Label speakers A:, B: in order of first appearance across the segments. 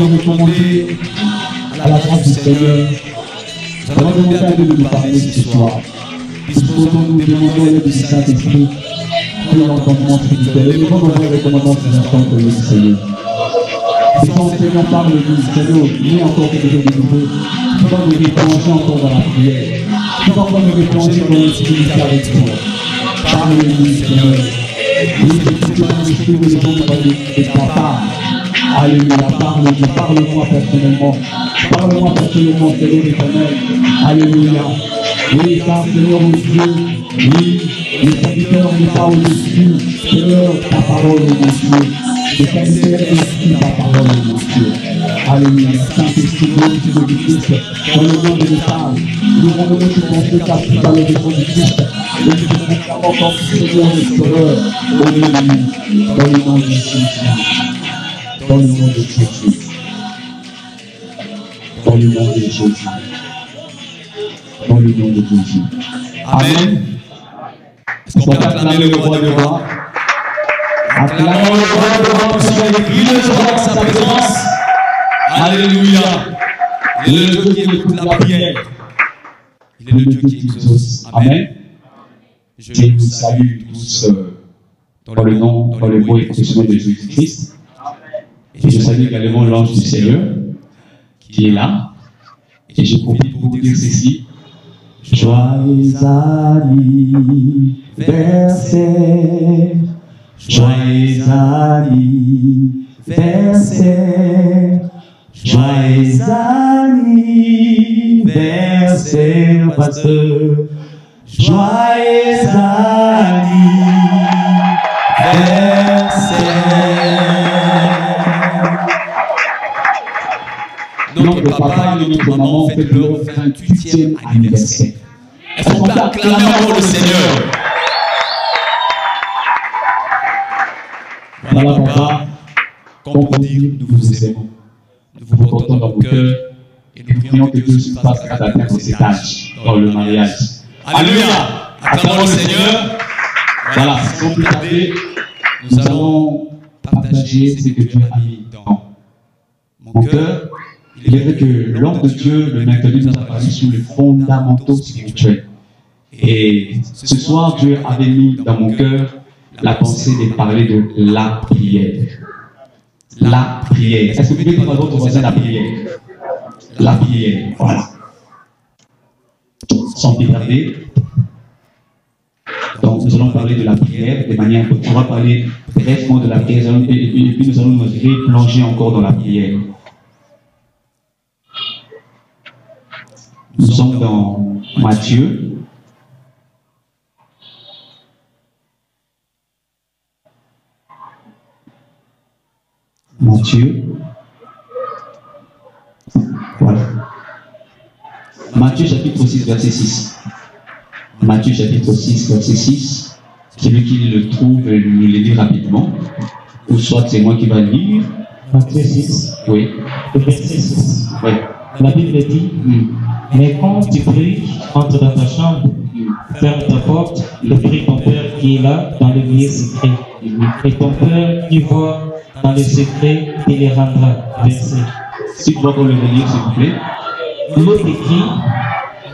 A: allons demander à la grâce du Seigneur. Nous allons demander à Dieu de nous parler ce soir. Disposons-nous, demandons l'aide du Saint-Esprit pour l'entendement spirituel. Et nous allons voir le commandement des instants que le Seigneur. Quand le Seigneur parle du Seigneur, il y a encore quelque chose de nouveau. Nous allons nous replonger encore dans la prière. Nous allons nous replonger dans l'intimité avec toi. Parle-nous, Seigneur. Oui, c'est dans l'esprit où nous allons parler de papa. Alléluia, parle-moi personnellement. Parle-moi personnellement, Seigneur éternel. Alléluia. Oui, car Seigneur mon Dieu, oui, le serviteur n'est pas au-dessus. Seigneur, ta parole est mon Dieu. Le serviteur est au-dessus, ta parole est mon Dieu. Alléluia. Saint-Esprit, nom de Christ, dans le nom de l'État, nous rendons notre pensée captive dans le nom de Christ. Et nous te proclamons comme Seigneur et Sauveur, au nom de nous, dans le nom de Jésus. Dans le nom de Jésus. Dans le nom de Jésus. Dans le nom de Jésus. Amen.
B: Est-ce qu'on peut acclamer le roi de roi?
A: Acclamons le roi de roi pour qu'il ait brillé de joie dans sa présence.
B: Alléluia. Il est le Dieu qui écoute la prière. Il est le Dieu qui exauce. Amen.
A: Je vous salue tous dans le nom, dans le beau et précieux de Jésus-Christ. Et je salue également l'ange du Seigneur qui est là. Et je profite pour vous dire ceci. Joyeux anniversaire, joyeux anniversaire, joyeux anniversaire, pasteur, joyeux anniversaire. Notre papa et notre maman fêtent leur 28e anniversaire.
B: Est-ce qu'on peut acclamer encore le Seigneur?
A: Voilà, papa, comme pour dire, nous vous aimons. Nous vous portons dans nos cœurs et nous prions que Dieu se fasse grâce d'atteindre cet âge dans le mariage.
B: Alléluia! Acclamons le Seigneur.
A: Voilà, sans plus tarder, nous allons partager ce que Dieu a mis dans mon cœur. Il est vrai que l'homme de Dieu, le mercredi, nous a parlé sur les fondamentaux spirituels. Et ce soir, Dieu avait mis dans mon cœur la pensée de parler de la prière. La prière. Est-ce que vous pouvez dire à votre voisin la prière? La prière. Voilà. Sans plus tarder. Donc, nous allons parler de la prière de manière. On va parler brièvement de la prière et puis nous allons nous replonger encore dans la prière. Nous sommes dans Matthieu. Voilà. Matthieu chapitre 6, verset 6. Matthieu chapitre 6, verset 6. Celui qui le trouve, nous le lit rapidement. Ou soit c'est moi qui vais lire.
C: Matthieu 6.
A: Oui.
C: Verset 6.
A: Oui.
C: La Bible dit, mais quand tu pries, entre dans ta chambre, ferme ta porte, et prie ton Père qui est là dans le lieu secret. Et ton Père qui voit dans le secret, il les rendra. Verset.
A: Si tu vas pour le lire, s'il vous plaît.
C: L'autre écrit,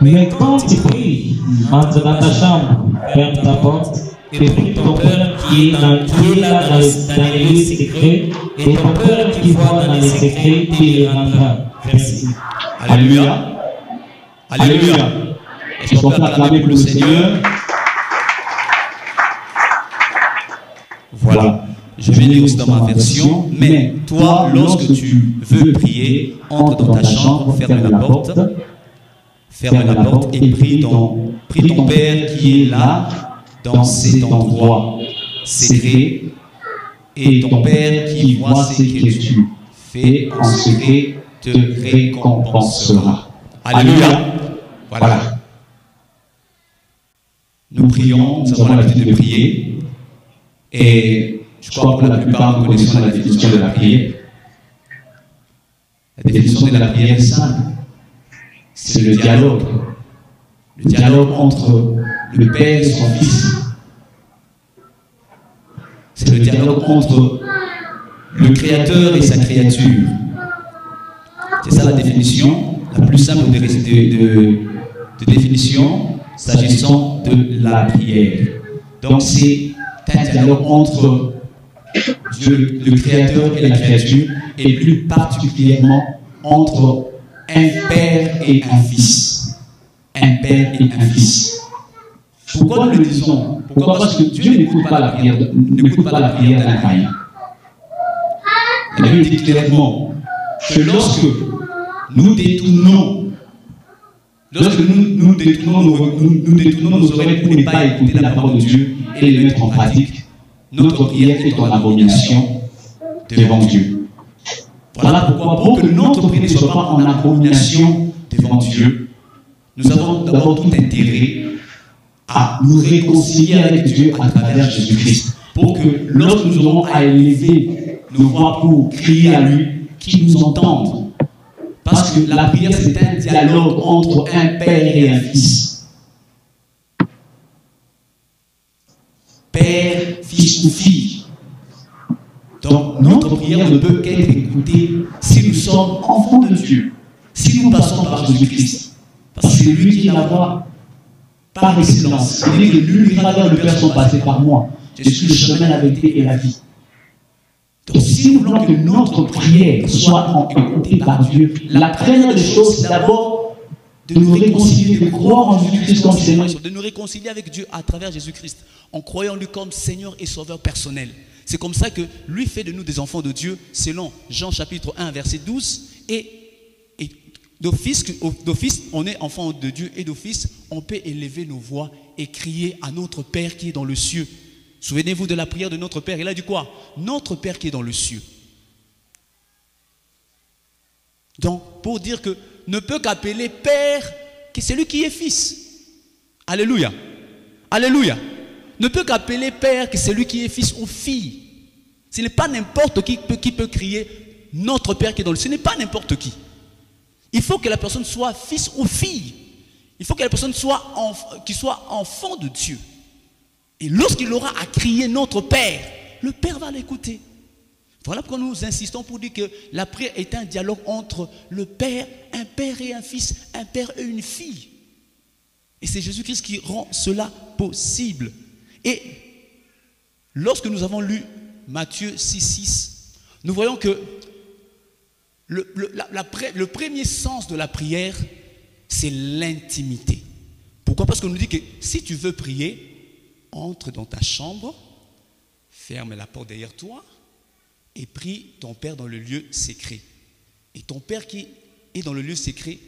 C: mais quand tu pries, entre dans ta chambre, ferme ta porte, et prie ton Père qui est là dans le lieu secret, et ton Père qui voit dans le secret, il les rendra. Verset.
B: Alléluia. Alléluia. Est-ce qu'on peut acclamer pour le Seigneur? Voilà. Je vais lire aussi dans ma version. Mais toi, lorsque tu veux prier, entre dans ta chambre, ferme la porte et prie ton Père qui est là, dans cet endroit secret, et ton Père qui voit ce que tu fais en secret te récompensera. Alléluia. Voilà. Nous prions, nous avons l'habitude de prier. Et je crois que pour la plupart, nous connaissons la définition de la prière. La définition de la prière est simple. C'est le dialogue. Le dialogue entre le Père et son Fils. C'est le dialogue entre le Créateur et sa créature. C'est ça la définition, la plus simple de définition s'agissant de la prière. Donc c'est un dialogue entre Dieu, le Créateur et la créature, et plus particulièrement entre un père et un fils. Un père et un fils. Pourquoi nous le disons? Pourquoi? Parce que Dieu n'écoute pas la prière d'un païen. La Bible dit clairement que lorsque nous détournons nos oreilles pour ne pas écouter la parole de Dieu et les mettre en pratique, notre prière est en abomination devant Dieu. Voilà pourquoi, pour que notre prière ne soit pas en abomination devant Dieu, nous avons d'abord tout intérêt à nous réconcilier avec Dieu à travers Jésus-Christ. Pour que lorsque nous aurons à élever nos voix pour crier à lui, qu'il nous entende. Parce que la prière, c'est un dialogue entre un père et un fils. Père, fils ou fille. Donc, notre prière ne peut qu'être écoutée si nous sommes enfants de Dieu. Si nous passons par Jésus-Christ. Parce que c'est lui qui est la voie par excellence. Il dit que l'une vers le Père sont passés par moi. Je suis le chemin, la vérité et la vie. Donc, si nous voulons que notre prière soit écoutée par Dieu, la première des choses, c'est d'abord de nous réconcilier, de croire en Jésus-Christ comme Seigneur. De nous réconcilier avec Dieu à travers Jésus-Christ, en croyant en lui comme Seigneur et Sauveur personnel. C'est comme ça que lui fait de nous des enfants de Dieu, selon Jean chapitre 1, verset 12. Et d'office, on est enfant de Dieu, et d'office, on peut élever nos voix et crier à notre Père qui est dans le cieux. Souvenez-vous de la prière de notre Père. Il a dit quoi? Notre Père qui est dans le cieux. Donc, pour dire que ne peut qu'appeler Père, que c'est lui qui est Fils. Alléluia. Alléluia. Ne peut qu'appeler Père, que c'est lui qui est Fils ou fille. Ce n'est pas n'importe qui peut crier notre Père qui est dans le cieux. Ce n'est pas n'importe qui. Il faut que la personne soit fils ou fille. Il faut que la personne soit enfant de Dieu. Et lorsqu'il aura à crier notre Père, le Père va l'écouter. Voilà pourquoi nous insistons pour dire que la prière est un dialogue entre le Père, un Père et un Fils, un Père et une fille. Et c'est Jésus-Christ qui rend cela possible. Et lorsque nous avons lu Matthieu 6,6, nous voyons que le premier sens de la prière, c'est l'intimité. Pourquoi? Parce qu'on nous dit que si tu veux prier, entre dans ta chambre, ferme la porte derrière toi et prie ton Père dans le lieu secret. Et ton Père qui est dans le lieu secret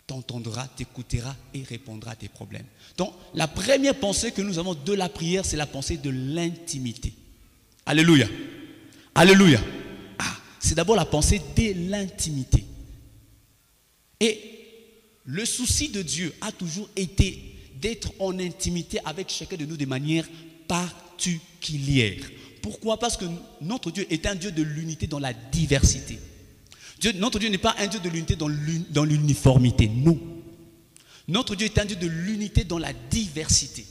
B: t'entendra, t'écoutera et répondra à tes problèmes. Donc, la première pensée que nous avons de la prière, c'est la pensée de l'intimité. Alléluia. Alléluia. C'est d'abord la pensée de l'intimité. Et le souci de Dieu a toujours été d'être en intimité avec chacun de nous de manière particulière. Pourquoi? Parce que notre Dieu est un Dieu de l'unité dans la diversité. Notre Dieu n'est pas un Dieu de l'unité dans l'uniformité, non. Notre Dieu est un Dieu de l'unité dans la diversité.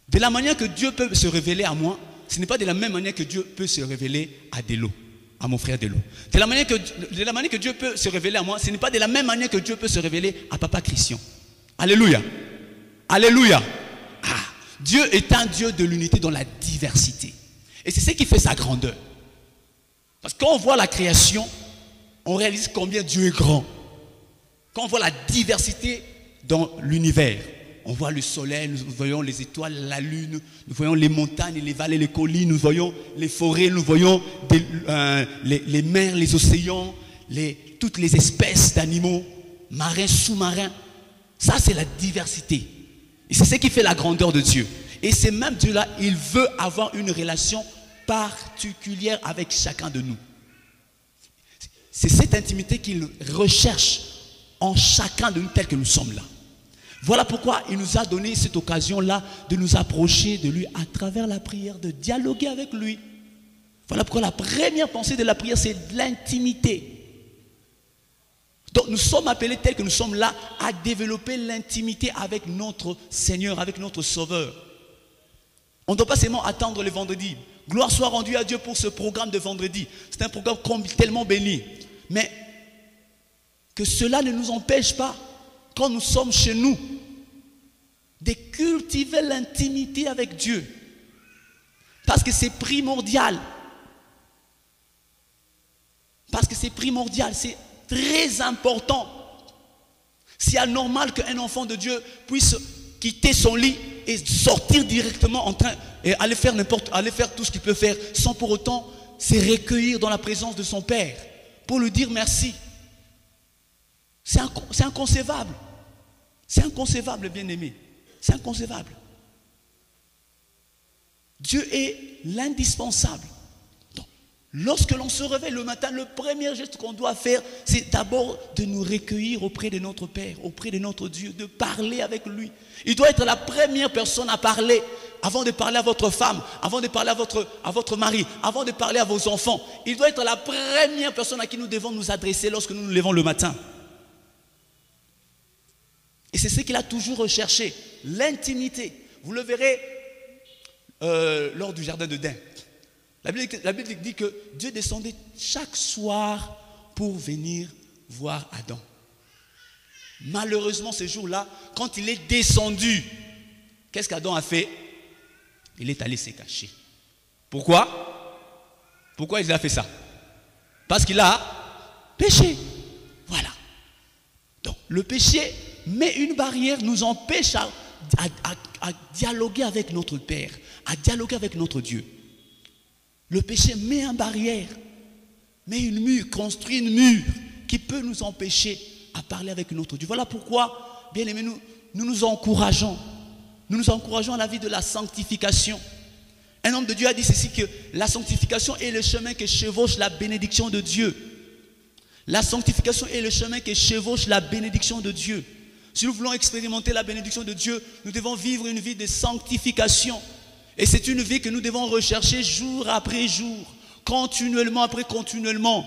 B: De la manière que Dieu peut se révéler à moi, ce n'est pas de la même manière que Dieu peut se révéler à Delo, à mon frère Delo. De la manière que Dieu peut se révéler à moi, ce n'est pas de la même manière que Dieu peut se révéler à Papa Christian. Alléluia. Alléluia. Dieu est un Dieu de l'unité dans la diversité. Et c'est ce qui fait sa grandeur. Parce que quand on voit la création, on réalise combien Dieu est grand. Quand on voit la diversité dans l'univers, on voit le soleil, nous voyons les étoiles, la lune, nous voyons les montagnes, les vallées, les collines, nous voyons les forêts, nous voyons les mers, les océans, toutes les espèces d'animaux, marins, sous-marins. Ça, c'est la diversité. Et c'est ce qui fait la grandeur de Dieu. Et c'est même Dieu-là, il veut avoir une relation particulière avec chacun de nous. C'est cette intimité qu'il recherche en chacun de nous tel que nous sommes là. Voilà pourquoi il nous a donné cette occasion-là de nous approcher de lui à travers la prière, de dialoguer avec lui. Voilà pourquoi la première pensée de la prière, c'est de l'intimité. Donc nous sommes appelés tels que nous sommes là à développer l'intimité avec notre Seigneur, avec notre Sauveur. On ne doit pas seulement attendre le vendredi. Gloire soit rendue à Dieu pour ce programme de vendredi. C'est un programme tellement béni. Mais que cela ne nous empêche pas, quand nous sommes chez nous, de cultiver l'intimité avec Dieu. Parce que c'est primordial. Parce que c'est primordial, c'est très important. C'est anormal qu'un enfant de Dieu puisse quitter son lit et sortir directement et aller faire tout ce qu'il peut faire sans pour autant se recueillir dans la présence de son Père pour lui dire merci. C'est inconcevable. C'est inconcevable, bien-aimé. C'est inconcevable. Dieu est l'indispensable. Donc, lorsque l'on se réveille le matin, le premier geste qu'on doit faire, c'est d'abord de nous recueillir auprès de notre Père, auprès de notre Dieu, de parler avec lui. Il doit être la première personne à parler avant de parler à votre femme, avant de parler à votre mari, avant de parler à vos enfants. Il doit être la première personne à qui nous devons nous adresser lorsque nous nous levons le matin. Et c'est ce qu'il a toujours recherché, l'intimité. Vous le verrez lors du jardin d'Éden. La Bible dit que Dieu descendait chaque soir pour venir voir Adam. Malheureusement, ce jour-là, quand il est descendu, qu'est-ce qu'Adam a fait? Il est allé se cacher. Pourquoi? Pourquoi il a fait ça? Parce qu'il a péché. Voilà. Donc, le péché met une barrière, nous empêche à dialoguer avec notre Père, à dialoguer avec notre Dieu. Le péché met une barrière, met une mur, construit une mur qui peut nous empêcher à parler avec notre Dieu. Voilà pourquoi, bien aimés, nous nous encourageons. Nous nous encourageons à la vie de la sanctification. Un homme de Dieu a dit ceci, que la sanctification est le chemin que chevauche la bénédiction de Dieu. La sanctification est le chemin que chevauche la bénédiction de Dieu. Si nous voulons expérimenter la bénédiction de Dieu, nous devons vivre une vie de sanctification. Et c'est une vie que nous devons rechercher jour après jour, continuellement après continuellement.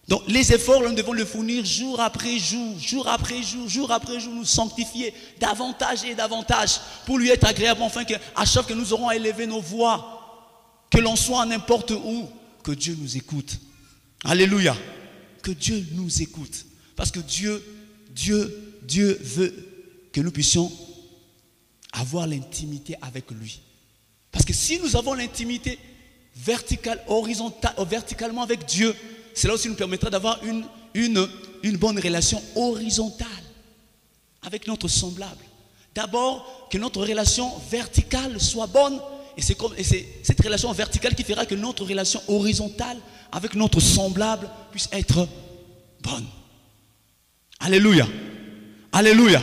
B: Donc les efforts, nous devons les fournir jour après jour, jour après jour, jour après jour, nous sanctifier davantage et davantage pour lui être agréable, afin qu'à chaque fois que nous aurons à élever nos voix, que l'on soit n'importe où, que Dieu nous écoute. Alléluia. Que Dieu nous écoute. Parce que Dieu veut que nous puissions avoir l'intimité avec lui. Parce que si nous avons l'intimité verticalement avec Dieu, cela aussi nous permettra d'avoir une bonne relation horizontale avec notre semblable. D'abord, que notre relation verticale soit bonne, et c'est cette relation verticale qui fera que notre relation horizontale avec notre semblable puisse être bonne. Alléluia. Alléluia.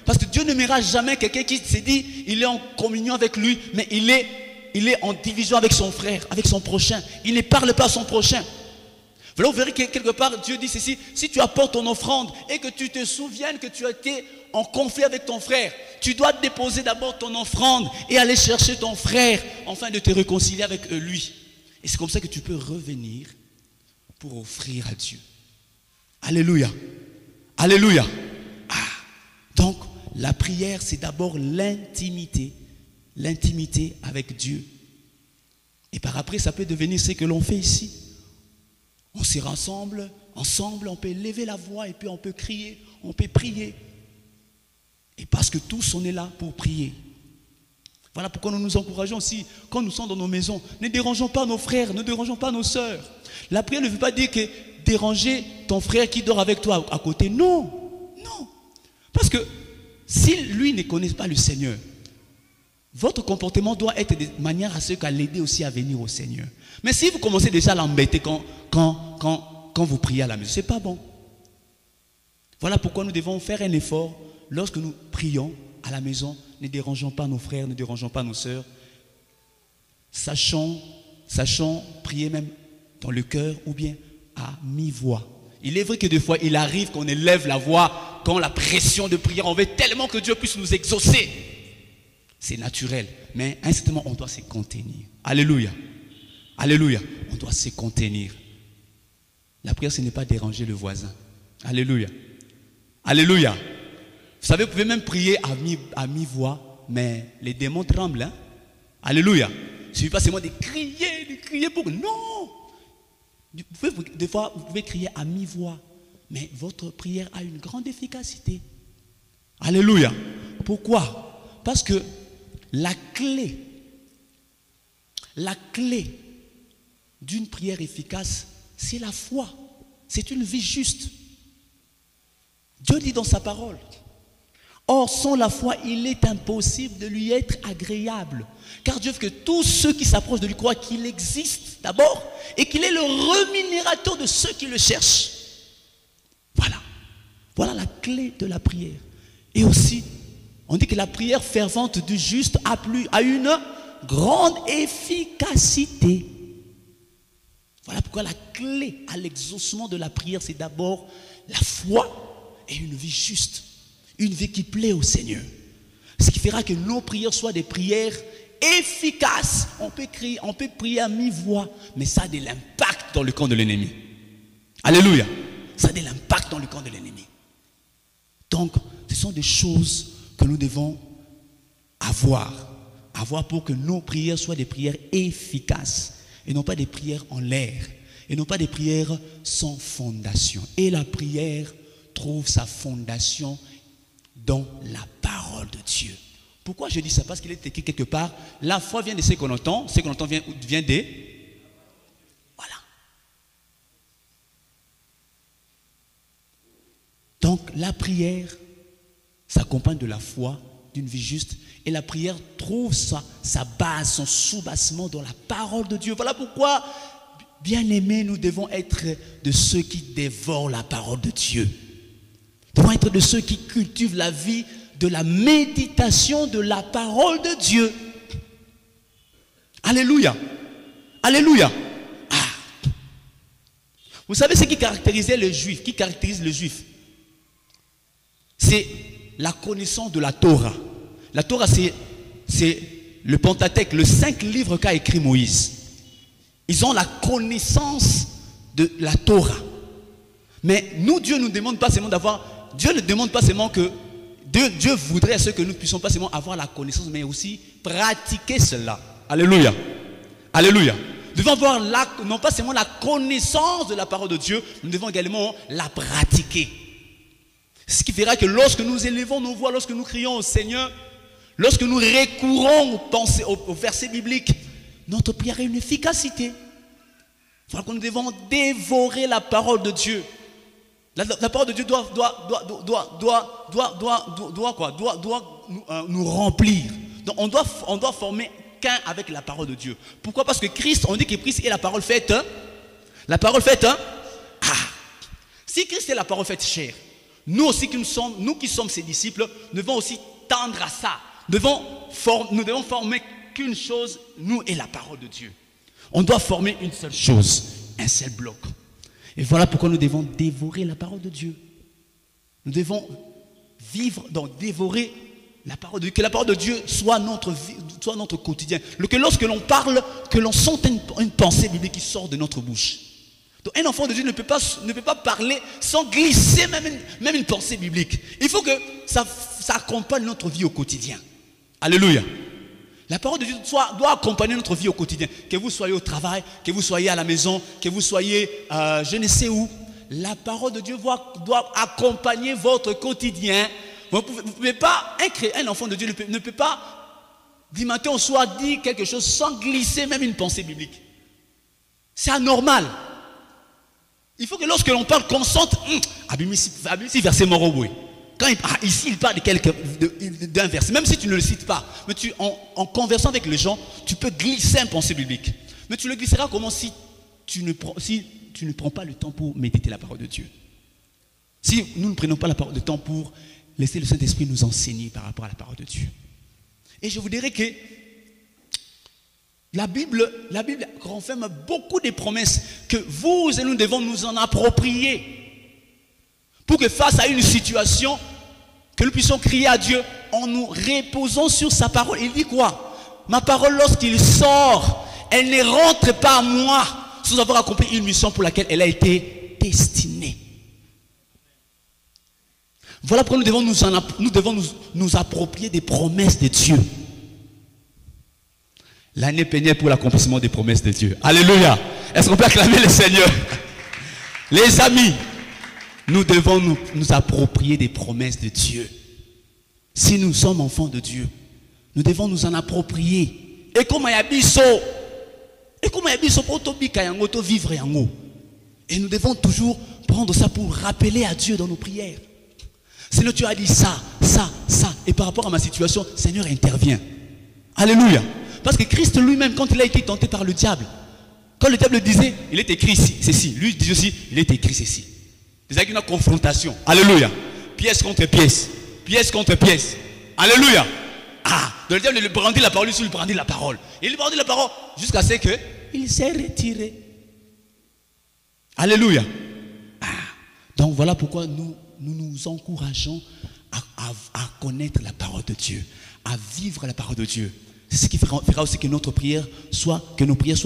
B: Parce que Dieu n'aimera jamais quelqu'un qui se dit il est en communion avec lui, mais il est en division avec son frère, avec son prochain. Il ne parle pas à son prochain. Voilà, vous verrez que quelque part Dieu dit ceci: si tu apportes ton offrande et que tu te souviennes que tu as été en conflit avec ton frère, tu dois déposer d'abord ton offrande et aller chercher ton frère afin de te réconcilier avec lui. Et c'est comme ça que tu peux revenir pour offrir à Dieu. Alléluia. Alléluia. Donc, la prière, c'est d'abord l'intimité avec Dieu. Et par après, ça peut devenir ce que l'on fait ici. On se rassemble, ensemble, on peut lever la voix et puis on peut crier, on peut prier. Et parce que tous, on est là pour prier. Voilà pourquoi nous nous encourageons aussi, quand nous sommes dans nos maisons, ne dérangeons pas nos frères, ne dérangeons pas nos sœurs. La prière ne veut pas dire que déranger ton frère qui dort avec toi à côté. Non, non. Parce que si lui ne connaît pas le Seigneur, votre comportement doit être de manière à ce qu'à l'aider aussi à venir au Seigneur. Mais si vous commencez déjà à l'embêter quand vous priez à la maison, ce n'est pas bon. Voilà pourquoi nous devons faire un effort lorsque nous prions à la maison. Ne dérangeons pas nos frères, ne dérangeons pas nos sœurs. Sachons prier même dans le cœur ou bien à mi-voix. Il est vrai que des fois, il arrive qu'on élève la voix quand la pression de prière, on veut tellement que Dieu puisse nous exaucer. C'est naturel, mais instinctivement, on doit se contenir. Alléluia. Alléluia. On doit se contenir. La prière, ce n'est pas déranger le voisin. Alléluia. Alléluia. Vous savez, vous pouvez même prier à mi-voix, mais les démons tremblent. Hein? Alléluia. Il ne suffit pas seulement de crier pour... Non. Des fois, vous pouvez crier à mi-voix, mais votre prière a une grande efficacité. Alléluia. Pourquoi? Parce que la clé d'une prière efficace, c'est la foi. C'est une vie juste. Dieu dit dans sa parole, or sans la foi, il est impossible de lui être agréable. Car Dieu veut que tous ceux qui s'approchent de lui croient qu'il existe d'abord et qu'il est le rémunérateur de ceux qui le cherchent. Voilà la clé de la prière. Et aussi, on dit que la prière fervente du juste a une grande efficacité. Voilà pourquoi la clé à l'exaucement de la prière, c'est d'abord la foi et une vie juste. Une vie qui plaît au Seigneur. Ce qui fera que nos prières soient des prières efficaces. On peut prier à mi-voix, mais ça a de l'impact dans le camp de l'ennemi. Alléluia. Ça a de l'impact dans le camp de l'ennemi. Donc, ce sont des choses que nous devons avoir pour que nos prières soient des prières efficaces et non pas des prières en l'air et non pas des prières sans fondation. Et la prière trouve sa fondation dans la parole de Dieu. Pourquoi je dis ça? Parce qu'il est écrit quelque part, la foi vient de ce qu'on entend vient des... Voilà. Donc la prière s'accompagne de la foi, d'une vie juste, et la prière trouve sa base, son soubassement dans la parole de Dieu. Voilà pourquoi, bien-aimés, nous devons être de ceux qui dévorent la parole de Dieu. Nous devons être de ceux qui cultivent la vie de la méditation de la parole de Dieu. Alléluia. Alléluia. Ah. Vous savez ce qui caractérisait le juif, qui caractérise le juif? C'est la connaissance de la Torah. La Torah, c'est le Pentateuque, les 5 livres qu'a écrit Moïse. Ils ont la connaissance de la Torah. Mais nous, Dieu ne nous demande pas seulement d'avoir... Dieu ne demande pas seulement que... Dieu voudrait ce que nous puissions pas seulement avoir la connaissance, mais aussi pratiquer cela. Alléluia. Alléluia. Nous devons avoir non pas seulement la connaissance de la parole de Dieu, nous devons également la pratiquer. Ce qui fera que lorsque nous élevons nos voix, lorsque nous crions au Seigneur, lorsque nous recourons au verset biblique, notre prière a une efficacité. Voilà que nous devons dévorer la parole de Dieu. La parole de Dieu doit nous remplir. Donc on doit former qu'un avec la parole de Dieu. Pourquoi? Parce que Christ, on dit que Christ est la parole faite. La parole faite. Si Christ est la parole faite chair, nous aussi nous qui sommes ses disciples, nous devons aussi tendre à ça. Nous devons former qu'une chose, nous et la parole de Dieu. On doit former une seule chose, un seul bloc. Et voilà pourquoi nous devons dévorer la parole de Dieu. Nous devons vivre, donc dévorer la parole de Dieu. Que la parole de Dieu soit notre vie, soit notre quotidien. Que lorsque l'on parle, que l'on sente une pensée biblique qui sort de notre bouche. Donc un enfant de Dieu ne peut pas parler sans glisser même une pensée biblique. Il faut que ça accompagne notre vie au quotidien. Alléluia. La parole de Dieu doit accompagner notre vie au quotidien. Que vous soyez au travail, que vous soyez à la maison, que vous soyez je ne sais où. La parole de Dieu doit accompagner votre quotidien. Vous ne pouvez pas, un enfant de Dieu ne peut pas, du matin au soir, dire quelque chose sans glisser même une pensée biblique. C'est anormal. Il faut que lorsque l'on parle, qu'on sente, ici verset Moroboué. Ici, il parle d'un verset, même si tu ne le cites pas, mais en conversant avec les gens, tu peux glisser une pensée biblique. Mais tu le glisseras comment si tu ne prends pas le temps pour méditer la parole de Dieu. Si nous ne prenons pas le temps pour laisser le Saint-Esprit nous enseigner par rapport à la parole de Dieu. Et je vous dirais que la Bible renferme beaucoup de promesses que vous et nous devons nous en approprier. Pour que face à une situation, que nous puissions crier à Dieu en nous reposant sur sa parole. Il dit quoi? Ma parole, lorsqu'il sort, elle ne rentre pas à moi sans avoir accompli une mission pour laquelle elle a été destinée. Voilà pourquoi nous devons nous approprier des promesses de Dieu. L'année peignait pour l'accomplissement des promesses de Dieu. Alléluia. Est-ce qu'on peut acclamer le Seigneur? Les amis, nous devons nous approprier des promesses de Dieu. Si nous sommes enfants de Dieu, nous devons nous en approprier. Et comme il y a biso, pour vivre yango. Et nous devons toujours prendre ça pour rappeler à Dieu dans nos prières. Seigneur, tu as dit ça, ça, ça. Et par rapport à ma situation, Seigneur intervient. Alléluia. Parce que Christ lui-même, quand il a été tenté par le diable, quand le diable disait, il est écrit ici, ceci. Lui disait aussi, il est écrit ceci. C'est une confrontation. Alléluia. Pièce contre pièce. Pièce contre pièce. Alléluia. Ah, donc le diable lui brandit la parole, lui brandit la parole. Il brandit la parole jusqu'à ce qu'il s'est retiré. Alléluia. Ah, donc voilà pourquoi nous nous encourageons à connaître la parole de Dieu, à vivre la parole de Dieu. C'est ce qui fera aussi que nos prières soient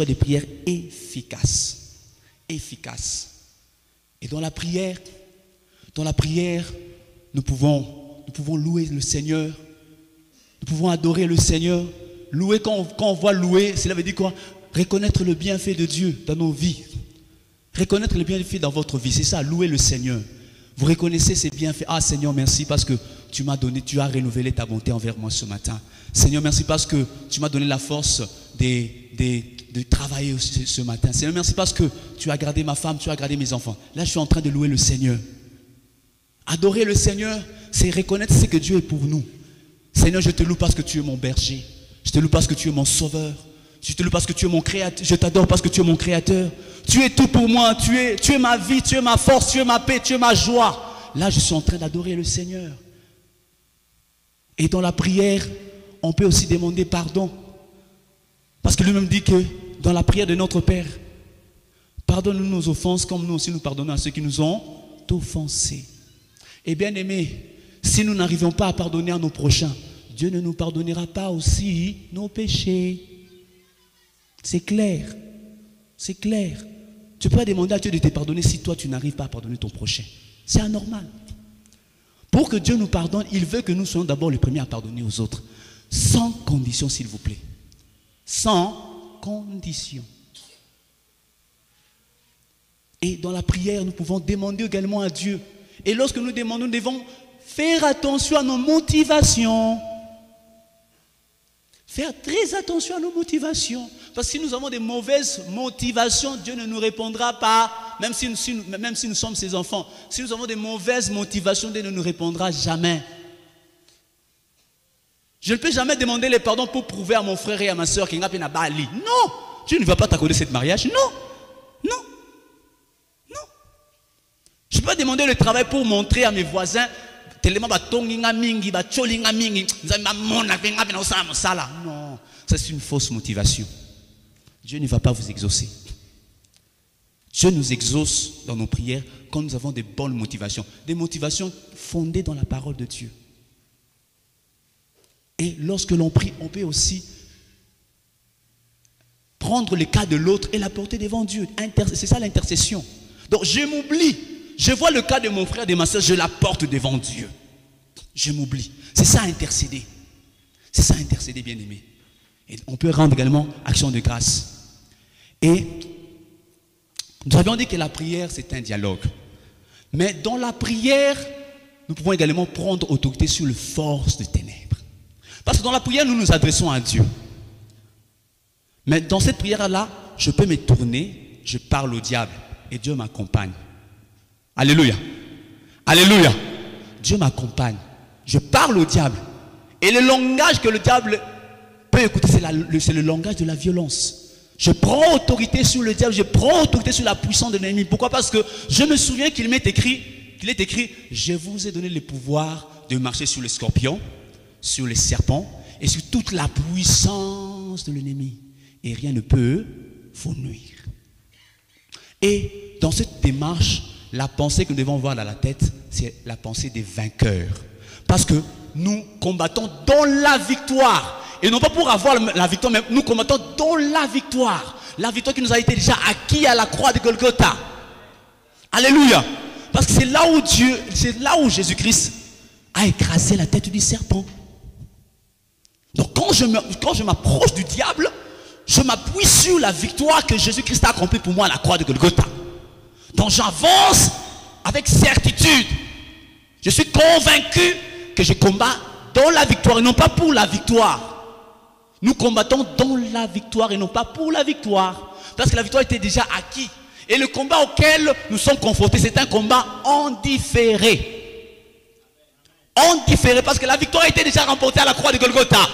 B: des prières efficaces. Efficaces. Et dans la prière, nous pouvons louer le Seigneur. Nous pouvons adorer le Seigneur. Louer, quand on voit louer, cela veut dire quoi? Reconnaître le bienfait de Dieu dans nos vies. Reconnaître le bienfait dans votre vie, c'est ça, louer le Seigneur. Vous reconnaissez ces bienfaits. Ah Seigneur, merci parce que tu m'as donné, tu as renouvelé ta bonté envers moi ce matin. Seigneur, merci parce que tu m'as donné la force de travailler ce matin. Seigneur, merci parce que tu as gardé ma femme, tu as gardé mes enfants. Là, je suis en train de louer le Seigneur. Adorer le Seigneur, c'est reconnaître ce que Dieu est pour nous. Seigneur, je te loue parce que tu es mon berger. Je te loue parce que tu es mon sauveur. Je te loue parce que tu es mon créateur. Je t'adore parce que tu es mon créateur. Tu es tout pour moi. Tu es ma vie, tu es ma force, tu es ma paix, tu es ma joie. Là, je suis en train d'adorer le Seigneur. Et dans la prière, on peut aussi demander pardon. Parce que lui-même dit que dans la prière de notre Père, pardonne-nous nos offenses comme nous aussi nous pardonnons à ceux qui nous ont offensés. Et bien aimé, si nous n'arrivons pas à pardonner à nos prochains, Dieu ne nous pardonnera pas aussi nos péchés. C'est clair. C'est clair. Tu peux pas demander à Dieu de te pardonner si toi tu n'arrives pas à pardonner ton prochain. C'est anormal. Pour que Dieu nous pardonne, il veut que nous soyons d'abord les premiers à pardonner aux autres. Sans condition, s'il vous plaît. Sans condition. Et dans la prière, nous pouvons demander également à Dieu. Et lorsque nous demandons, nous devons faire attention à nos motivations. Faire très attention à nos motivations. Parce que si nous avons des mauvaises motivations, Dieu ne nous répondra pas, même si nous sommes ses enfants. Si nous avons des mauvaises motivations, Dieu ne nous répondra jamais. Je ne peux jamais demander le pardon pour prouver à mon frère et à ma soeur qu'il n'y a pas de Bali. Non, Dieu ne va pas t'accorder ce mariage. Non, non, non. Je ne peux pas demander le travail pour montrer à mes voisins non, ça c'est une fausse motivation. Dieu ne va pas vous exaucer. Dieu nous exauce dans nos prières quand nous avons des bonnes motivations. Des motivations fondées dans la parole de Dieu. Et lorsque l'on prie, on peut aussi prendre le cas de l'autre et l'apporter devant Dieu. C'est ça l'intercession. Donc je m'oublie. Je vois le cas de mon frère, de ma soeur, je l'apporte devant Dieu. Je m'oublie. C'est ça intercéder. C'est ça intercéder, bien-aimé. Et on peut rendre également action de grâce. Et nous avions dit que la prière, c'est un dialogue. Mais dans la prière, nous pouvons également prendre autorité sur les forces des ténèbres. Parce que dans la prière, nous nous adressons à Dieu. Mais dans cette prière-là, je peux me tourner, je parle au diable et Dieu m'accompagne. Alléluia. Alléluia. Dieu m'accompagne. Je parle au diable. Et le langage que le diable peut écouter, c'est le langage de la violence. Je prends autorité sur le diable, je prends autorité sur la puissance de l'ennemi. Pourquoi? Parce que je me souviens qu'il est écrit, je vous ai donné le pouvoir de marcher sur les scorpions, sur les serpents et sur toute la puissance de l'ennemi. Et rien ne peut vous nuire. Et dans cette démarche, la pensée que nous devons avoir dans la tête, c'est la pensée des vainqueurs. Parce que nous combattons dans la victoire. Et non pas pour avoir la victoire, mais nous combattons dans la victoire. La victoire qui nous a été déjà acquise à la croix de Golgotha. Alléluia. Parce que c'est là où Jésus-Christ a écrasé la tête du serpent. Donc quand je m'approche du diable, je m'appuie sur la victoire que Jésus-Christ a accomplie pour moi à la croix de Golgotha. Donc j'avance avec certitude. Je suis convaincu que je combats dans la victoire et non pas pour la victoire. Nous combattons dans la victoire et non pas pour la victoire. Parce que la victoire était déjà acquise. Et le combat auquel nous sommes confrontés, c'est un combat en différé. En différé, parce que la victoire a été déjà remportée à la croix de Golgotha.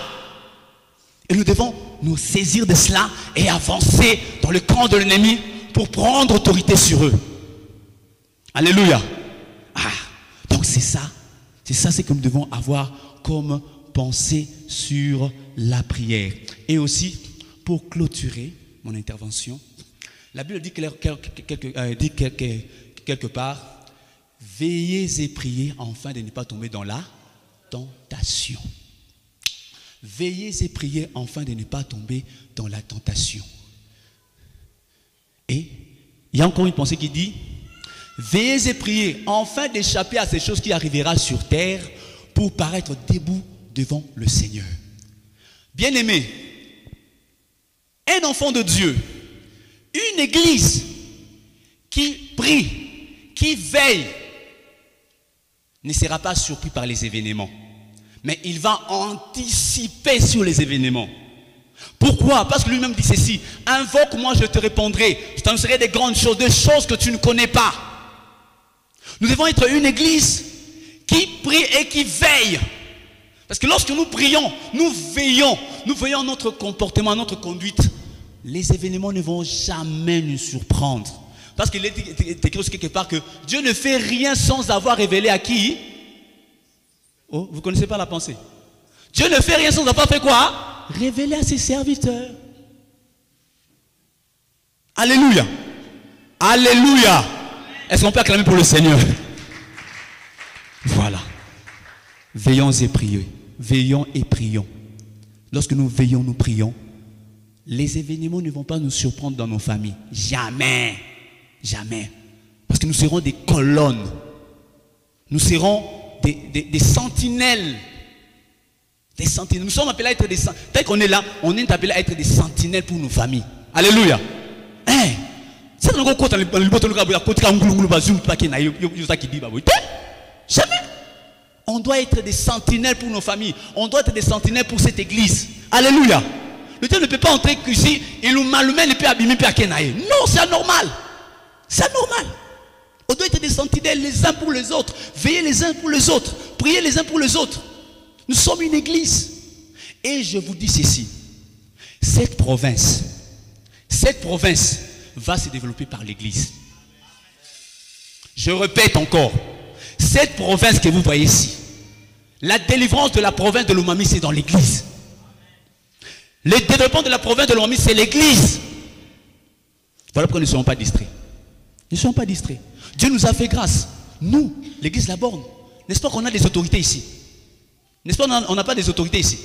B: Et nous devons nous saisir de cela et avancer dans le camp de l'ennemi pour prendre autorité sur eux. Alléluia. Donc c'est ça ce que nous devons avoir comme pensée sur la prière. Et aussi, pour clôturer mon intervention, la Bible dit quelque part, veillez et priez afin de ne pas tomber dans la tentation. Veillez et priez afin de ne pas tomber dans la tentation. Et il y a encore une pensée qui dit, veillez et priez afin d'échapper à ces choses qui arriveront sur terre pour paraître debout devant le Seigneur. Bien-aimé, un enfant de Dieu, une église qui prie, qui veille, ne sera pas surpris par les événements. Mais il va anticiper sur les événements. Pourquoi? Parce que lui-même dit ceci, invoque-moi, je te répondrai, je t'annoncerai des grandes choses, des choses que tu ne connais pas. Nous devons être une église qui prie et qui veille. Parce que lorsque nous prions, nous veillons notre comportement, notre conduite. Les événements ne vont jamais nous surprendre. Parce qu'il est écrit aussi quelque part que Dieu ne fait rien sans avoir révélé à qui? Oh, vous ne connaissez pas la pensée. Dieu ne fait rien sans avoir fait quoi? Révélé à ses serviteurs. Alléluia. Alléluia. Est-ce qu'on peut acclamer pour le Seigneur? Voilà. Veillons et prions. Veillons et prions. Lorsque nous veillons, nous prions, les événements ne vont pas nous surprendre dans nos familles. Jamais. Jamais. Parce que nous serons des colonnes. Nous serons des sentinelles. Des sentinelles. Nous sommes appelés à être des sentinelles. Dès qu'on est là, on est appelé à être des sentinelles pour nos familles. Alléluia. Jamais. On doit être des sentinelles pour nos familles. On doit être des sentinelles pour cette église. Alléluia. Le Dieu ne peut pas entrer ici et nous malheumer et puis abîmer puis akenaï. Non, c'est anormal. C'est anormal. On doit être des sentinelles les uns pour les autres. Veiller les uns pour les autres. Prier les uns pour les autres. Nous sommes une église. Et je vous dis ceci. Cette province va se développer par l'église. Je répète encore. Cette province que vous voyez ici, la délivrance de la province de Lomami, c'est dans l'église. Le développement de la province de Lomami, c'est l'église. Voilà pourquoi nous ne sommes pas distraits. Nous ne sommes pas distraits. Dieu nous a fait grâce. Nous, l'église La Borne. N'est-ce pas qu'on a des autorités ici? N'est-ce pas on n'a pas des autorités ici?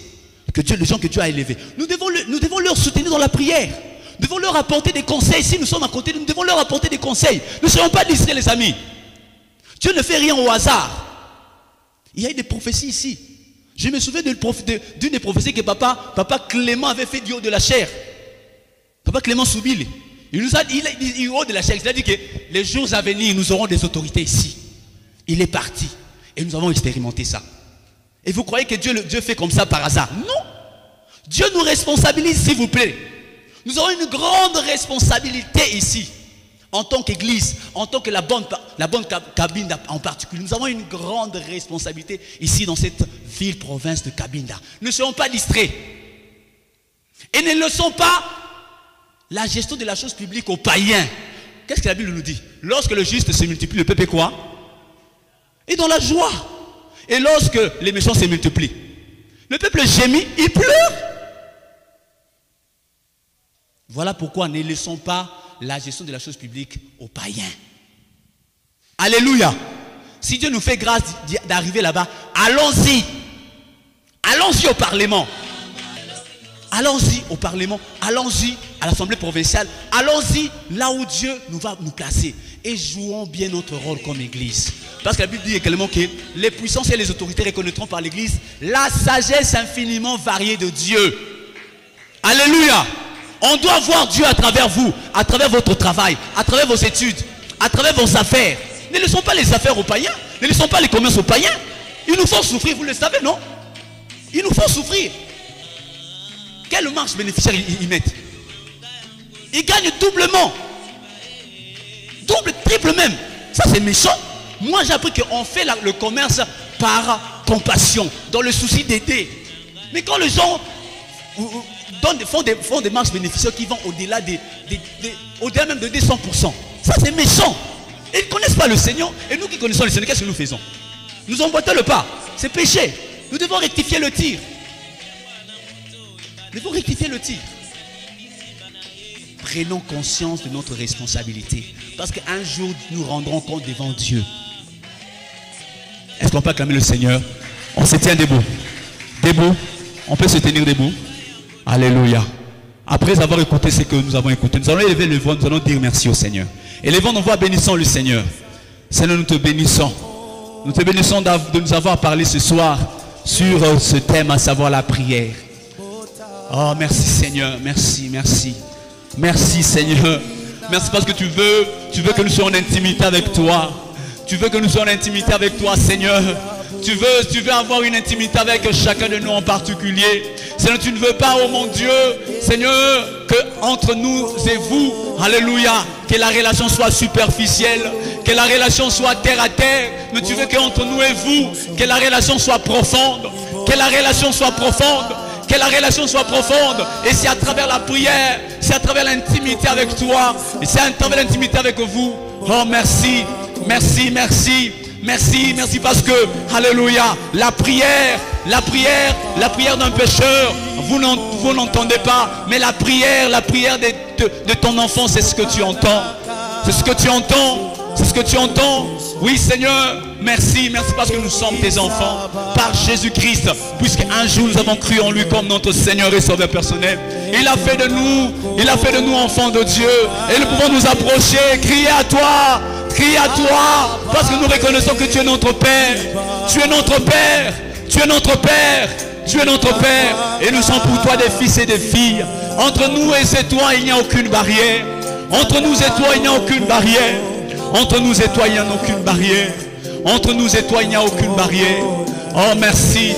B: Les gens que Dieu a élevés. Nous devons leur soutenir dans la prière. Nous devons leur apporter des conseils. Si nous sommes à côté, nous devons leur apporter des conseils. Nous ne serons pas distraits, les amis. Dieu ne fait rien au hasard. Il y a eu des prophéties ici. Je me souviens d'une des prophéties que papa Clément avait fait du haut de la chair. Papa Clément Soubile. Il nous a dit, du haut de la chair, il a dit que les jours à venir, nous aurons des autorités ici. Il est parti. Et nous avons expérimenté ça. Et vous croyez que Dieu fait comme ça par hasard? Non. Dieu nous responsabilise, s'il vous plaît. Nous avons une grande responsabilité ici. En tant qu'église, en tant que la bonne Cabinda en particulier, nous avons une grande responsabilité ici dans cette ville, province de Cabinda. Ne soyons pas distraits. Et ne laissons pas la gestion de la chose publique aux païens. Qu'est-ce que la Bible nous dit? Lorsque le juste se multiplie, le peuple est quoi? Et dans la joie. Et lorsque les méchants se multiplient, le peuple gémit, il pleure. Voilà pourquoi ne laissons pas la gestion de la chose publique aux païens. Alléluia. Si Dieu nous fait grâce d'arriver là-bas, allons-y. Allons-y au Parlement. Allons-y au Parlement. Allons-y à l'Assemblée provinciale. Allons-y là où Dieu nous va nous placer. Et jouons bien notre rôle comme église. Parce que la Bible dit également que les puissances et les autorités reconnaîtront par l'église la sagesse infiniment variée de Dieu. Alléluia. On doit voir Dieu à travers vous, à travers votre travail, à travers vos études, à travers vos affaires. Ne laissons pas les affaires aux païens. Ne laissons pas les commerces aux païens. Ils nous font souffrir, vous le savez, non? Ils nous font souffrir. Quelle marge bénéficiaire ils mettent? Ils gagnent doublement. Double, triple même. Ça c'est méchant. Moi j'ai appris qu'on fait le commerce par compassion, dans le souci d'aider. Mais quand les gens font des marges bénéficiaires qui vont au-delà au-delà même de 200%, ça c'est méchant. Ils ne connaissent pas le Seigneur. Et nous qui connaissons le Seigneur, qu'est-ce que nous faisons? Nous emboîtons le pas. C'est péché. Nous devons rectifier le tir. Nous devons rectifier le tir. Prenons conscience de notre responsabilité. Parce qu'un jour, nous rendrons compte devant Dieu. Est-ce qu'on peut acclamer le Seigneur? On se tient debout. Debout. On peut se tenir debout. Alléluia. Après avoir écouté ce que nous avons écouté, nous allons élever le voix, nous allons dire merci au Seigneur. Élevons nos voix, bénissons le Seigneur. Seigneur, nous te bénissons. Nous te bénissons de nous avoir parlé ce soir sur ce thème, à savoir la prière. Oh, merci Seigneur, merci, merci. Merci Seigneur. Merci parce que tu veux que nous soyons en intimité avec toi. Tu veux que nous soyons en intimité avec toi, Seigneur. Tu veux avoir une intimité avec chacun de nous en particulier. Seigneur, tu ne veux pas, oh mon Dieu, Seigneur, que entre nous et vous, alléluia, que la relation soit superficielle, que la relation soit terre à terre. Mais tu veux qu'entre nous et vous, que la relation soit profonde, que la relation soit profonde. Que la relation soit profonde. Et c'est à travers la prière, c'est à travers l'intimité avec toi, et c'est à travers l'intimité avec vous. Oh merci, merci, merci, merci, merci parce que, alléluia, la prière d'un pécheur, vous n'entendez pas, mais la prière de ton enfant, c'est ce que tu entends. C'est ce que tu entends. C'est ce que tu entends. Oui Seigneur, merci, merci parce que nous sommes tes enfants par Jésus-Christ, puisqu'un jour nous avons cru en lui comme notre Seigneur et Sauveur personnel. Il a fait de nous enfants de Dieu, et nous pouvons nous approcher, crier à toi, parce que nous reconnaissons que tu es notre Père. Tu es notre Père, tu es notre Père, tu es notre Père, et nous sommes pour toi des fils et des filles. Entre nous et toi, il n'y a aucune barrière. Entre nous et toi, il n'y a aucune barrière. Entre nous et toi, il n'y a aucune barrière. Entre nous et toi, il n'y a aucune barrière. Oh, merci.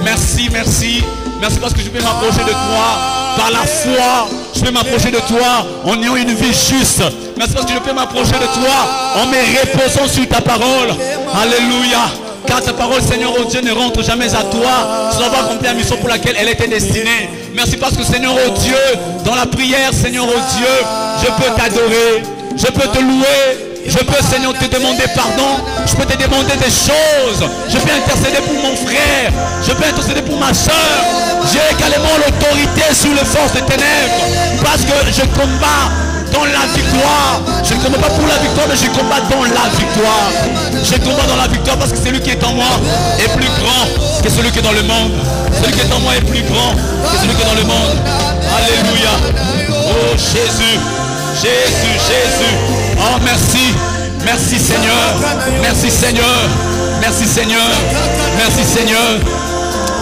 B: Merci, merci. Merci parce que je peux m'approcher de toi par la foi. Je peux m'approcher de toi en ayant une vie juste. Merci parce que je peux m'approcher de toi en me reposant sur ta parole. Alléluia. Car ta parole, Seigneur, oh Dieu, ne rentre jamais à toi sans avoir accompli la mission pour laquelle elle était destinée. Merci parce que, Seigneur, oh Dieu, dans la prière, Seigneur, oh Dieu, je peux t'adorer. Je peux te louer. Je peux, Seigneur, te demander pardon. Je peux te demander des choses. Je peux intercéder pour mon frère. Je peux intercéder pour ma soeur. J'ai également l'autorité sur les forces des ténèbres. Parce que je combats dans la victoire. Je ne combats pas pour la victoire, mais je combats dans la victoire. Je combats dans la victoire parce que celui qui est en moi est plus grand que celui qui est dans le monde. Celui qui est en moi est plus grand que celui qui est dans le monde. Alléluia. Oh Jésus. Jésus, Jésus. Oh merci. Merci Seigneur. Merci Seigneur. Merci Seigneur. Merci Seigneur.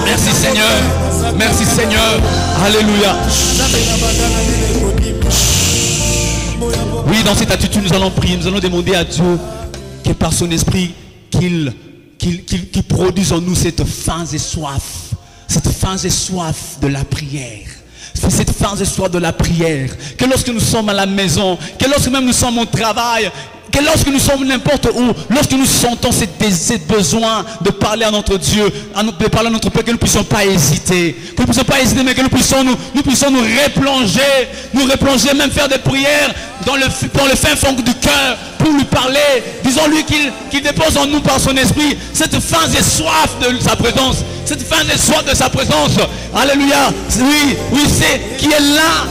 B: Merci Seigneur. Merci Seigneur. Alléluia. Oui, dans cette attitude, nous allons prier. Nous allons demander à Dieu que par son esprit, qu'il produise en nous cette faim et soif. Cette faim et soif de la prière. Cette phase de soir de la prière, que lorsque nous sommes à la maison, que lorsque même nous sommes au travail, que lorsque nous sommes n'importe où, lorsque nous sentons ce besoin de parler à notre Dieu, de parler à notre Père, que nous ne puissions pas hésiter, mais que nous puissions nous replonger, même faire des prières dans le fin fond du cœur pour lui parler, disons-lui qu'il dépose en nous par son esprit cette faim et soif de sa présence, cette faim et soif de sa présence. Alléluia. Oui, c'est qui est l'un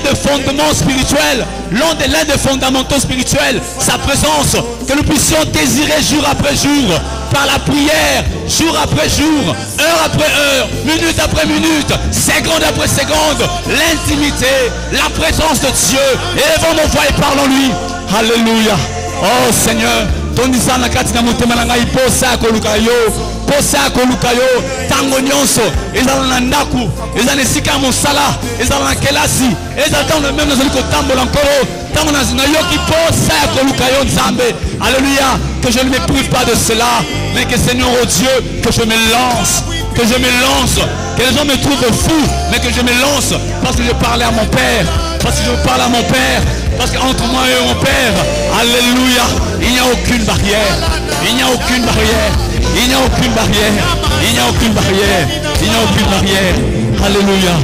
B: des fondements spirituels, l'un des fondamentaux spirituels, sa présence, que nous puissions désirer jour après jour, par la prière, jour après jour, heure après heure, minute après minute, seconde après seconde, l'intimité, la présence de Dieu. Élevons nos voix et parlons-lui. Alléluia. Oh Seigneur, ton isana katina motema na ngai posa koluka yo tango nyonso ezala na ndaku ezala esika ya mosala ezala na kelasi ezala ntango même nazali kotambola nkolo Alléluia. Que je ne m'éprouve pas de cela, mais que Seigneur oh Dieu, que je me lance. Que je me lance. Que les gens me trouvent fou, mais que je me lance. Parce que je parlais à mon Père. Parce que je parle à mon Père. Parce qu'entre moi et mon Père, alléluia, il n'y a aucune barrière. Il n'y a aucune barrière. Il n'y a aucune barrière. Il n'y a aucune barrière. Il n'y a aucune barrière. Alléluia.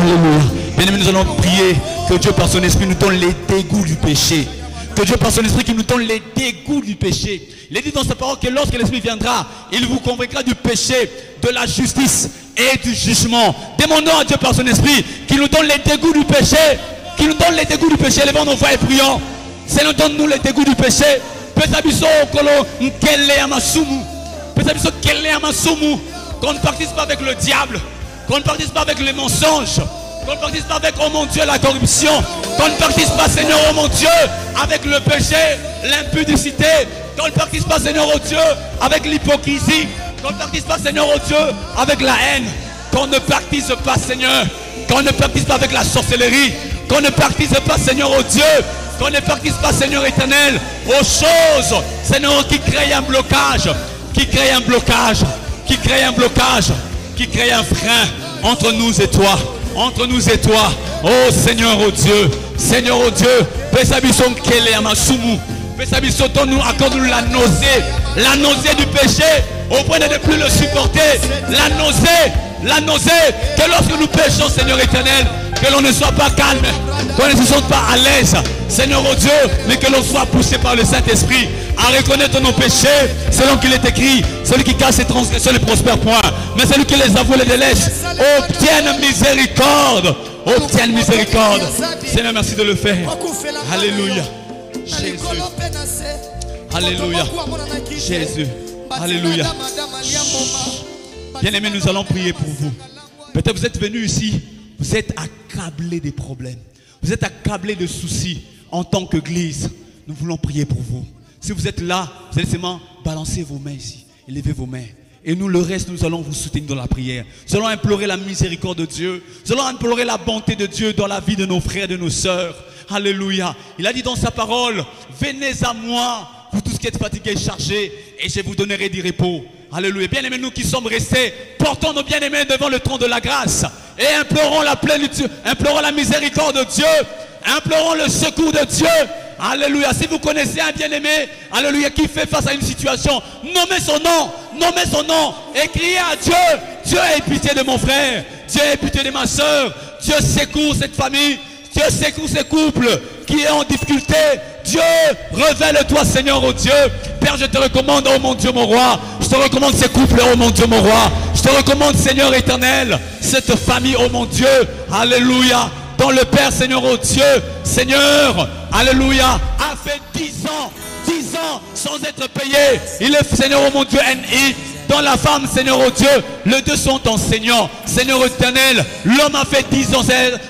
B: Alléluia. Bien-aimés, nous allons prier que Dieu par son esprit nous donne les dégoûts du péché. Que Dieu par son esprit qui nous donne les dégoûts du péché. Il est dit dans sa parole que lorsque l'esprit viendra, il vous convaincra du péché, de la justice et du jugement. Demandons à Dieu par son esprit qui nous donne les dégoûts du péché. Qui nous donne les dégoûts du péché. Levons nos voix et prions. Seigneur, donne-nous les dégoûts du péché. Qu'on ne participe pas avec le diable. Qu'on ne participe pas avec les mensonges. Qu'on ne participe pas avec, oh mon Dieu, la corruption. Qu'on ne participe pas, Seigneur, oh mon Dieu, avec le péché, l'impudicité. Qu'on ne participe pas, Seigneur, oh Dieu, avec l'hypocrisie. Qu'on ne participe pas, Seigneur, oh Dieu, avec la haine. Qu'on ne participe pas, Seigneur. Qu'on ne participe pas avec la sorcellerie. Qu'on ne participe pas, Seigneur, oh Dieu. Qu'on ne participe pas, Seigneur éternel, aux choses, Seigneur, qui créent un blocage. Qui créent un blocage. Qui créent un blocage. Qui créent un frein entre nous et toi. Entre nous et toi, oh Seigneur, oh Dieu, Seigneur, oh Dieu, accorde-nous la nausée du péché, au point de ne plus le supporter, la nausée, que lorsque nous péchons, Seigneur éternel, que l'on ne soit pas calme, qu'on ne se sente pas à l'aise, Seigneur, oh Dieu, mais que l'on soit poussé par le Saint-Esprit à reconnaître nos péchés, selon qu'il est écrit, celui qui casse ses transgressions ne prospère point, mais celui qui les avoue les délaisse, obtienne miséricorde, obtienne miséricorde. Seigneur, merci de le faire. Alléluia. Jésus. Alléluia. Jésus. Alléluia. Bien-aimés, nous allons prier pour vous. Peut-être vous êtes venus ici, vous êtes accablés des problèmes. Vous êtes accablés de soucis en tant qu'église. Nous voulons prier pour vous. Si vous êtes là, vous allez seulement balancer vos mains ici. Élevez vos mains. Et nous, le reste, nous allons vous soutenir dans la prière. Nous allons implorer la miséricorde de Dieu. Nous allons implorer la bonté de Dieu dans la vie de nos frères et de nos sœurs. Alléluia. Il a dit dans sa parole, venez à moi, vous tous qui êtes fatigués et chargés, et je vous donnerai du repos. Alléluia. Bien-aimés, nous qui sommes restés, portons nos bien-aimés devant le trône de la grâce et implorons la plénitude, implorons la miséricorde de Dieu, implorons le secours de Dieu. Alléluia. Si vous connaissez un bien-aimé, alléluia, qui fait face à une situation, nommez son nom et criez à Dieu. Dieu ait pitié de mon frère, Dieu ait pitié de ma soeur, Dieu secoue cette famille, Dieu secoue ce couple qui est en difficulté. Dieu, révèle-toi, Seigneur, oh Dieu. Père, je te recommande, oh mon Dieu, mon roi. Je te recommande ces couples, oh mon Dieu, mon roi. Je te recommande, Seigneur éternel, cette famille, oh mon Dieu. Alléluia. Dont le Père, Seigneur, oh Dieu, Seigneur, alléluia, a fait 10 ans sans être payé. Il est, Seigneur, oh mon Dieu, NI. Dans la femme, Seigneur, oh Dieu, les deux sont enseignants. Seigneur éternel, l'homme a fait 10 ans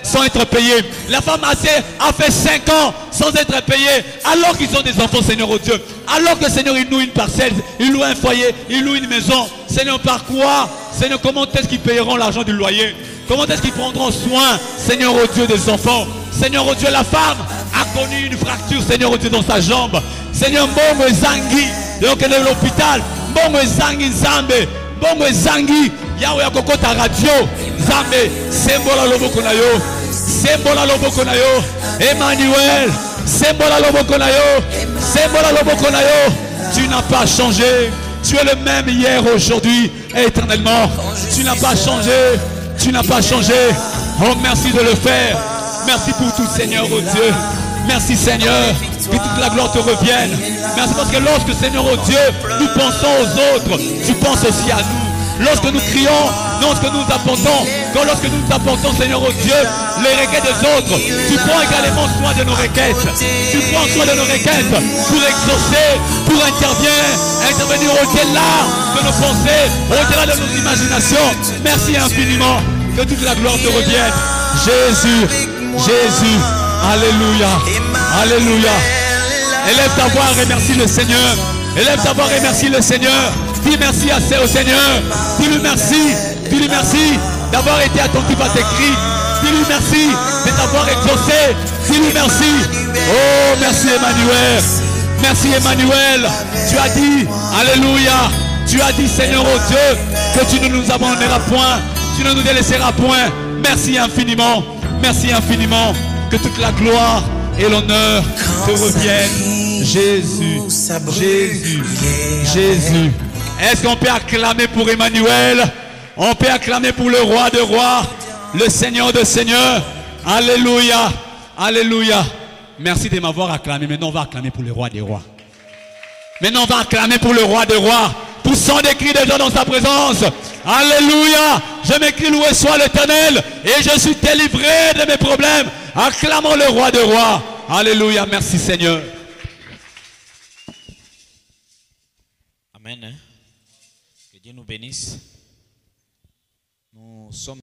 B: sans être payé. La femme a fait 5 ans sans être payé. Alors qu'ils ont des enfants, Seigneur, oh Dieu. Alors que, Seigneur, ils louent une parcelle, ils louent un foyer, ils louent une maison. Seigneur, par quoi? Seigneur, comment est-ce qu'ils payeront l'argent du loyer? Comment est-ce qu'ils prendront soin, Seigneur, oh Dieu, des enfants? Seigneur, oh Dieu, la femme a connu une fracture, Seigneur, oh Dieu, dans sa jambe. Seigneur, Mbongo Zangi, donc elle est à l'hôpital. Mbongo Zangi Zambe, Mbongo Zangi, Yahweh Kokota Radio, Zambe, Sembola Loboko na yo, Sembola Loboko na yo, Emmanuel, Sembola Loboko na yo, Sembola Loboko na yo. Tu n'as pas changé, tu es le même hier, aujourd'hui et éternellement. Tu n'as pas changé, tu n'as pas changé. Oh, merci de le faire. Merci pour tout, Seigneur, oh Dieu. Merci, Seigneur, que toute la gloire te revienne. Merci parce que lorsque, Seigneur, oh Dieu, nous pensons aux autres, tu penses aussi à nous. Lorsque nous crions, lorsque nous apportons, lorsque nous apportons, Seigneur, oh Dieu, les requêtes des autres, tu prends également soin de nos requêtes. Tu prends soin de nos requêtes pour exaucer, pour intervenir au-delà de nos pensées, au-delà de nos imaginations. Merci infiniment. Que toute la gloire te revienne. Jésus, Jésus. Alléluia. Alléluia. Élève ta voix, remercie le Seigneur. Élève ta voix, remercie le Seigneur. Dis merci au Seigneur. Dis-lui merci. Dis-lui merci d'avoir été attentif à tes cris. Dis-lui merci de t'avoir exaucé. Dis-lui merci. Oh, merci Emmanuel. Merci Emmanuel. Tu as dit, alléluia. Tu as dit, Seigneur, oh Dieu, que tu ne nous abandonneras point. Tu ne nous délaisseras point. Merci infiniment. Merci infiniment. Que toute la gloire et l'honneur te reviennent. Jésus. Jésus. Jésus. Est-ce qu'on peut acclamer pour Emmanuel? On peut acclamer pour le roi de rois, le Seigneur de seigneurs. Alléluia. Alléluia. Merci de m'avoir acclamé. Maintenant, on va acclamer pour le roi des rois. Maintenant, on va acclamer pour le roi des rois. Poussons des cris de joie dans sa présence. Alléluia. Je m'écris, loué soit l'Éternel. Et je suis délivré de mes problèmes. Acclamons le roi des rois. Alléluia. Merci Seigneur.
D: Amen. Que Dieu nous bénisse. Nous sommes